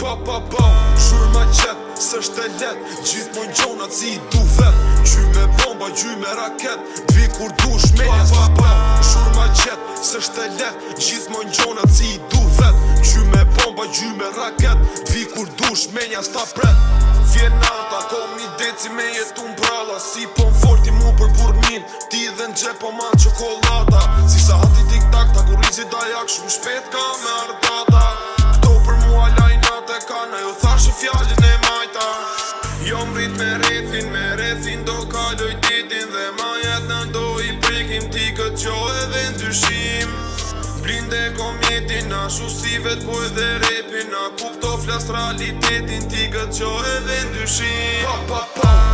Shur ma qet, s'është e let, gjithmon gjonat si I du vet. Gjy me bomba, gjy me raket, dvi kur dush menja s'pa pret. Shur ma qet, s'është e let, gjithmon gjonat si I du vet. Gjy me bomba, gjy me raket, dvi kur dush menja s'ta pret. Vjen nata, kom një deci me jetu m'pralla, si po m'forti mu për burnin, ti dhe n'gjep po man qokolata. Si sa hati tik-tak, ta kur rizi dajak, shumë shpet ka me ardata. Këto për mua lajnat e kana, jo thashe fjallin e majta. Jo m'rit me rethin do kaloj ditin dhe ma jet në do I prikim ti këtë gjo edhe ndyshim. Blinde kom jetin na si vet po edhe repin na kupto flas realitetin ti këtë gjo edhe ndyshim.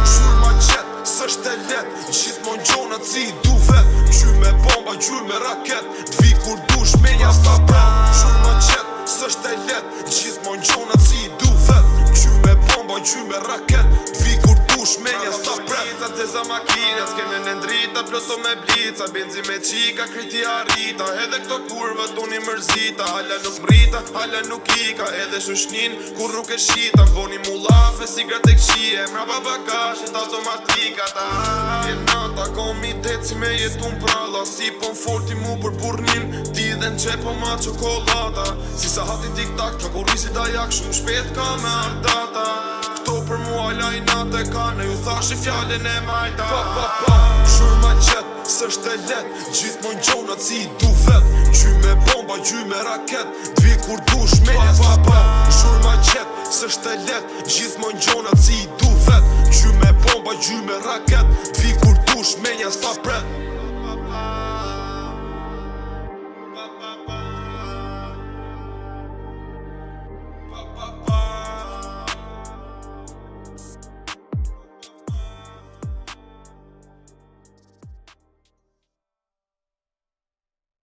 Shur ma qet, s'është e let, gjithmon gjonat si I du vet. Gjy me bomba, gjy me raket, dvi kur dush menja s'ta pret. Shur ma qet, s'është e let, gjithmon gjonat si I du vet. Gjy me bomba, gjy me raket, dvi kur dush menja s'ta pret. Te za makina, s'keme në ndrita, ploto me blica, benzi me qika, kriti arrita. Edhe këto kurva t'uni mërzita, hala nuk mrita, hala nuk ika. Edhe shushnin, kur nuk e shita, voni mulafe, sigrat e kshie, mrapa bagashit automatika ta. Vjen nata, kom I deci me jetu m'pralla, si po m'forti mu për burnin, ti dhe n'qep po ma qokolata. Si sa hati tik-tak, qa kur rizi dajak, shumë shpet ka me ardata. Këto për mua lajnat e kanë, ju thashe fjallin e majta. Shur ma qet, s'është e let, gjithmon gjonat si I du vet. Gjy me bomba, gjy me raket, dvi kur dush menja s'ta pret. Shur ma qet, s'është e let, gjithmon gjonat si I du vet. Gjy me bomba, gjy me raket, dvi kur dush menja s'ta pret. Pa